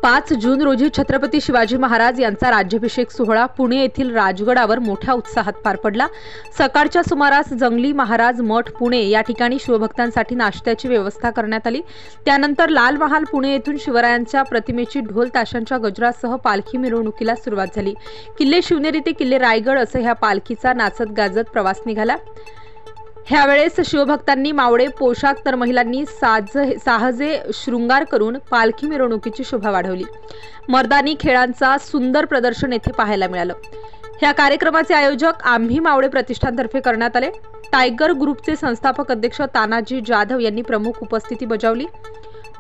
5 जून रोजी छत्रपती शिवाजी महाराज यांचा राज्याभिषेक सोहळा पुणे येथील राजगडावर मोठ्या उत्साहात पार पडला। सकाळच्या सुमारास जंगली महाराज मठ पुणे या ठिकाणी शिवभक्तांसाठी नाश्त्याची व्यवस्था करण्यात आली। त्यानंतर लाल महाल पुणे येथून शिवरायांच्या प्रतिमेची ढोल ताशांच्या गजरासह पालखी मिरवणुकीला सुरुवात झाली। किल्ले शिवनेरी ते किल्ले रायगड असं ह्या पालखीचा नाचत गाजत प्रवास निघाला। ह्यावेळेस शिवभक्तांनी मावळे पोशाख तर महिलांनी साहजे शृंगार करून पालखी मिरवणुकीची शोभा वाढवली। मर्दानी खेळांचा सुंदर प्रदर्शन येथे पाहायला मिळालं। ह्या कार्यक्रमाचे आयोजक आम्ही मावळे प्रतिष्ठानतर्फे करण्यात आले। टायगर ग्रुपचे संस्थापक अध्यक्ष तानाजी जाधव यांनी प्रमुख उपस्थिती बजावली।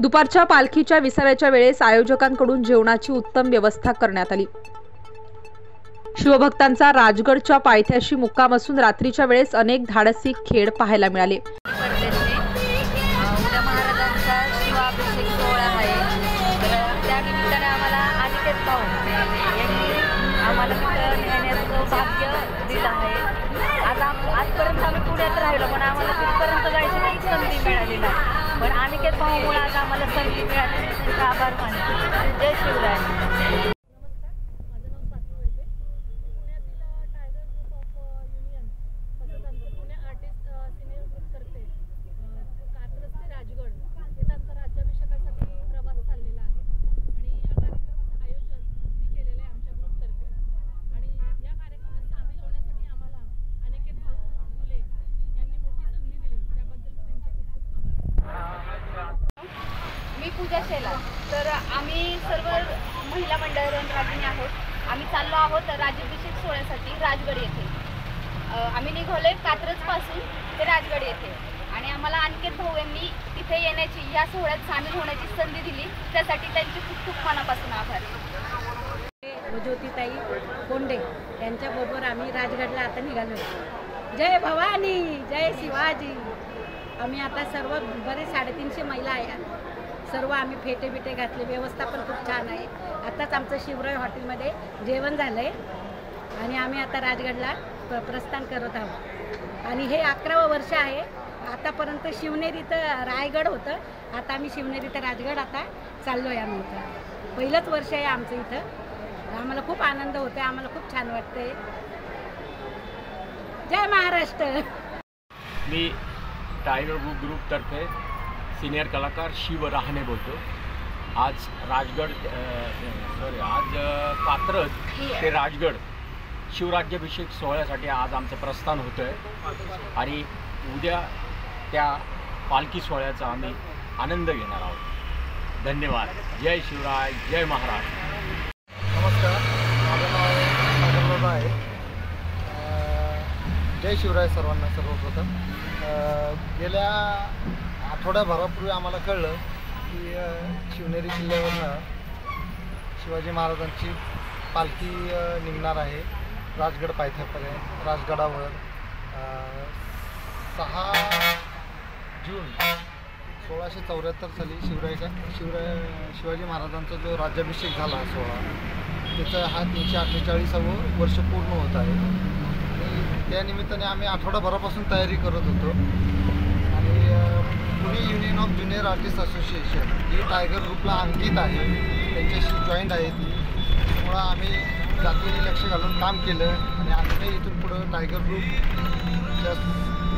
दुपारच्या पालखीच्या विसाव्याच्या वेळेस आयोजकांकडून जेवणाची उत्तम व्यवस्था करण्यात आली। शिवभक्तांचा राजगडच्या पायथ्याशी मुक्काम असून रात्रीच्या वेळेस अनेक धाडसी खेळ पाहायला मिळाले। उद्या महाराजांचा शिवाभिषेक सोहळा आहे, तर त्या निमित्ताने आम्हाला अनिकेत भाऊ यांनी आम्हाला तिथं नेण्याचं भाग्य दिलं आहे। आजपर्यंत आम्ही पुण्यात राहिलो, पण आम्हाला तिथपर्यंत जायची काही संधी मिळाली नाही, पण अनिकेत भाऊमुळे आज आम्हाला संधी मिळाली, त्यांचा आभार मानतो। जय शिवराय। मी पूजा शेला, तर आम्ही सर्व महिला मंडळ रणरागिणी आहोत। आम्ही चाललो आहोत राज्याभिषेक सोहळ्यासाठी राजगड येथे। आम्ही निघालोय कात्रजपासून ते राजगड येथे, आणि आम्हाला अनिकेत भाऊ यांनी तिथे येण्याची, या सोहळ्यात सामील होण्याची संधी दिली, त्यासाठी त्यांचे खूप खूप मनापासून आभार। ज्योतिताई कोंडे यांच्याबरोबर आम्ही राजगडला आता निघालो। जय भवानी, जय शिवाजी। आम्ही आता सर्व बरे 350 महिला आहे, सर्व आम्ही फेटे बिटे घातले, व्यवस्था पण खूप छान आहे। आताच आमचं शिवराय हॉटेलमध्ये जेवण झालं आहे, आणि आम्ही आता राजगडला प्रस्थान करत आहोत। आणि हे 11वं वर्ष आहे। आतापर्यंत शिवनेरी तर रायगड होतं, आता आम्ही शिवनेरी तर राजगड आता चाललो आहे। आम्ही इथं पहिलंच वर्ष आहे आमचं इथं, आम्हाला खूप आनंद होतो, आम्हाला खूप छान वाटतंय। जय महाराष्ट्र। मी टायगर ग्रुपतर्फे सिनियर कलाकार शिव रहाणे बोलतो। आज कात्रज ते राजगड शिवराज्याभिषेक सोहळ्यासाठी आज आमचं प्रस्थान होतं आहे, आणि उद्या त्या पालखी सोहळ्याचा आम्ही आनंद घेणार आहोत। धन्यवाद। जय शिवराय, जय महाराष्ट्र। नमस्कार, माझं नाव सागर आहे। जय शिवराय सर्वांना। सर्वप्रथम गेल्या आठवड्याभरापूर्वी आम्हाला कळलं की शिवनेरी किल्ल्यावरनं शिवाजी महाराजांची पालखी निघणार आहे राजगड पायथ्यापर्यंत। राजगडावर 6 जून 1674 साली शिवाजी महाराजांचा जो राज्याभिषेक झाला सोहळा, त्याचा हा 348वं वर्ष पूर्ण होत आहे। त्या निमित्ताने आम्ही आठवडाभरापासून तयारी करत होतो, आणि Pune union of junior artist association he tiger ग्रुपला अंकित आहे, त्यांच्याशी जॉईंट आहे ती, त्यामुळं आम्ही जातीने लक्ष घालून काम केलं, आणि आम्ही इथून पुढं टायगर ग्रुपच्या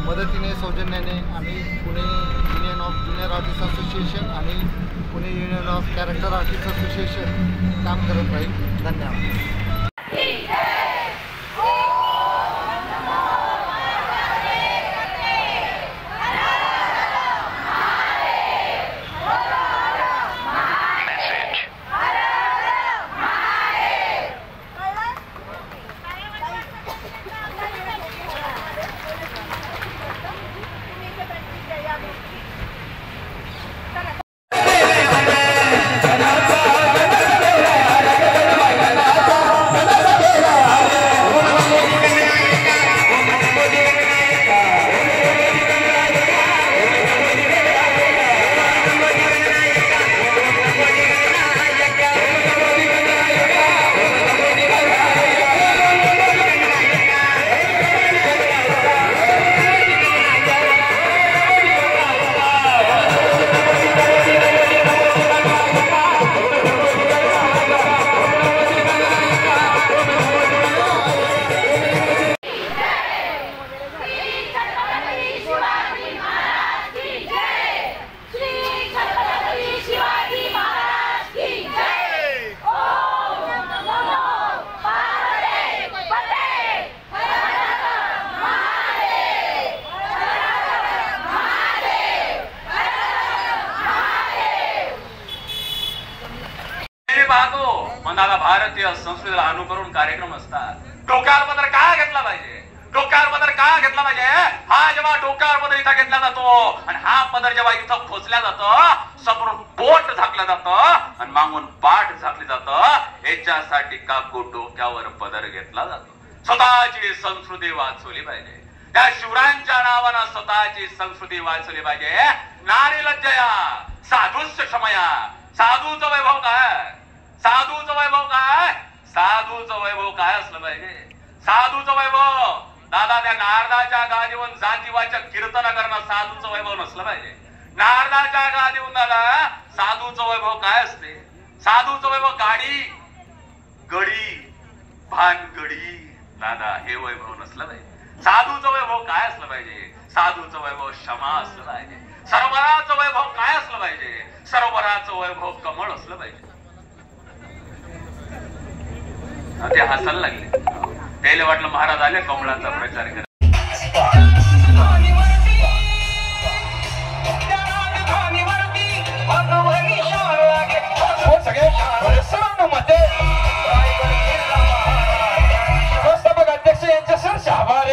मदतीने सौजन्याने आम्ही Pune union of junior artist association आणि Pune union of character artist association काम करत राहील। धन्यवाद। पाहतो मग दादा भारतीय संस्कृतीला अनुकरून कार्यक्रम असतात. डोक्यावर पदर का घेतला पाहिजे, डोक्यावर पदर का घेतला पाहिजे, हा जेव्हा डोक्यावर पदर इथं घेतला जातो आणि हा पदर जेव्हा इथं खोचल्या जातं, समोरून पोट झाकलं जातं आणि मागून पाठ झाकली जातं, याच्यासाठी काकू डोक्यावर पदर घेतला जातो. स्वतःची संस्कृती वाचवली पाहिजे. त्या शिवरायांच्या नावानं स्वतःची संस्कृती वाचवली पाहिजे. नारी लज्जया साधूच क्षमया. साधूचं वैभव काय, साधूचं वैभव काय, साधूचं वैभव काय असलं पाहिजे. साधूचं वैभव दादा त्या नारदाच्या गादीवर जातीवाचक कीर्तन करणं साधूचं वैभव नसलं पाहिजे. नारदाच्या गादीवर दादा साधूचं वैभव काय असते. साधूचं वैभव गाडी गडी भानगडी दादा हे वैभव नसलं पाहिजे. साधूचं वैभव काय असलं पाहिजे, साधूचं वैभव क्षमा असलं पाहिजे. सरोवराचं वैभव काय असलं पाहिजे, सरोवराचं वैभव कमळ असलं पाहिजे. ते हसायला लागले. त्याला वाटलं महाराज आले कमळाचा प्रचार करा. अध्यक्ष यांच्या सर आभार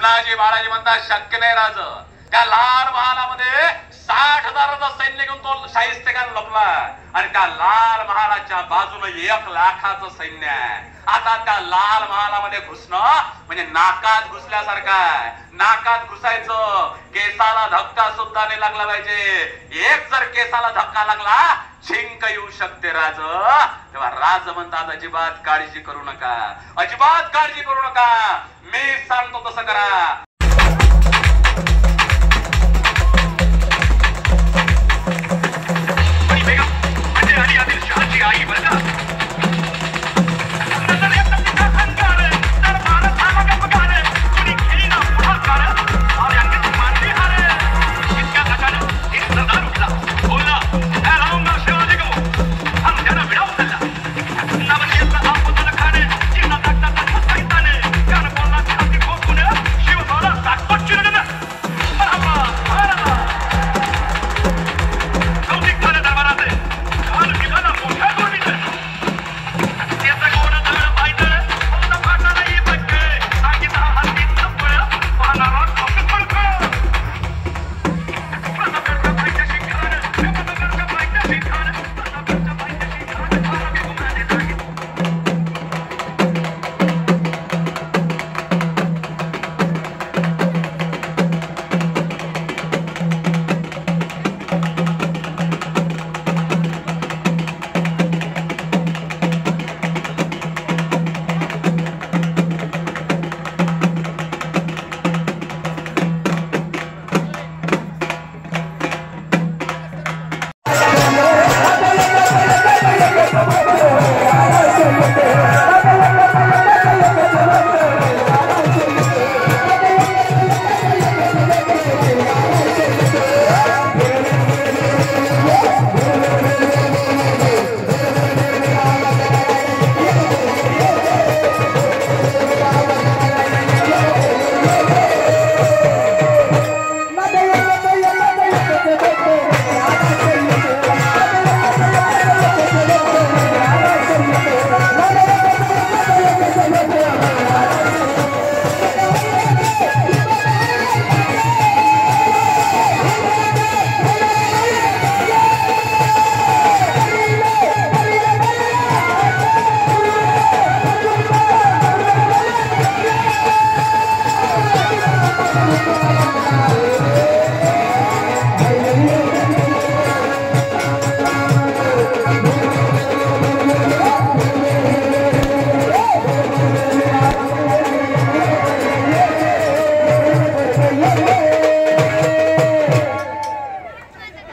अण्णाजी बाळाजी म्हणतात शक्य नाही राज. त्या लाल महालामध्ये 60,000चं सैन्य घेऊन तो शाहिस्तेखान लपला आणि त्या लाल महालाच्या बाजूने 1,00,000चं सैन्य आहे. आता त्या लाल महालामध्ये घुसणं म्हणजे नाकात घुसल्यासारखं आहे. नाकात घुसायचं, केसाला धक्का सुद्धा नाही लागला पाहिजे. एक जर केसाला धक्का लागला छिंक येऊ शकते राज. तेव्हा राज म्हणतात अजिबात काळजी करू नका, अजिबात काळजी करू नका, मी सांगतो तसं करा. आई बरं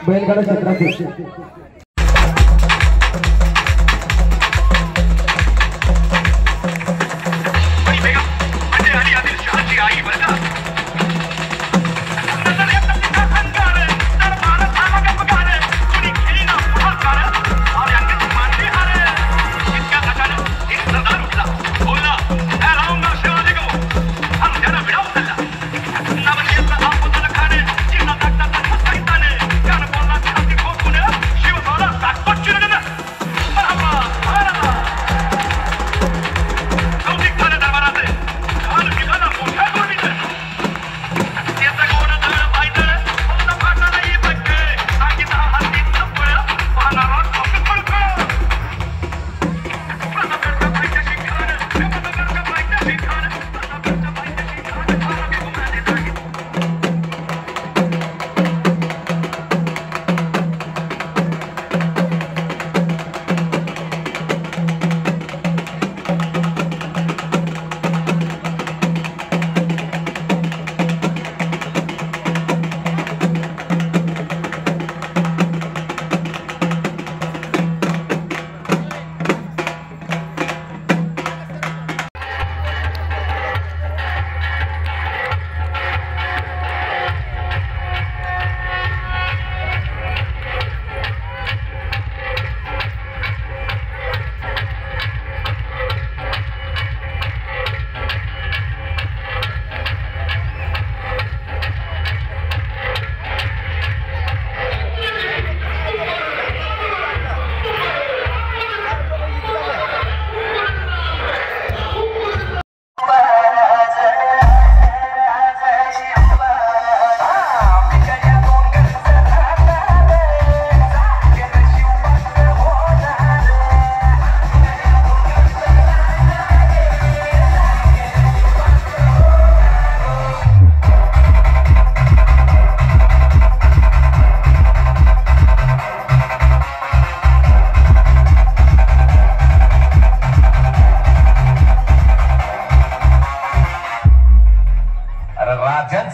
बैलगाडा क्षेत्रातील शिवबाला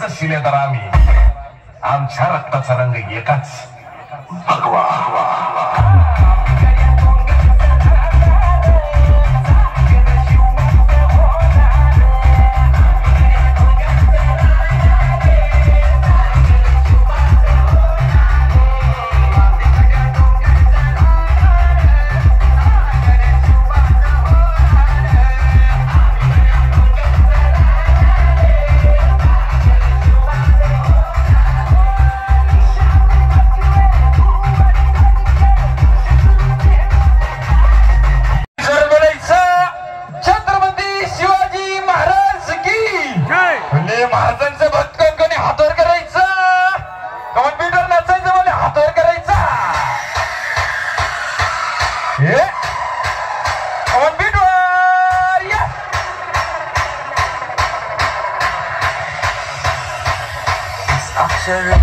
शिलेदार आम्ही, आमच्या रक्ताचा रंग एकाच. भगवा महाराजांचं भक्त कोणी हातवर करायचं, कॉम्प्युटर नाचायचं मला हातवर करायचा. कॉम्प्युटर अक्षर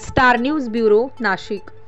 स्टार न्यूज ब्युरो, नाशिक.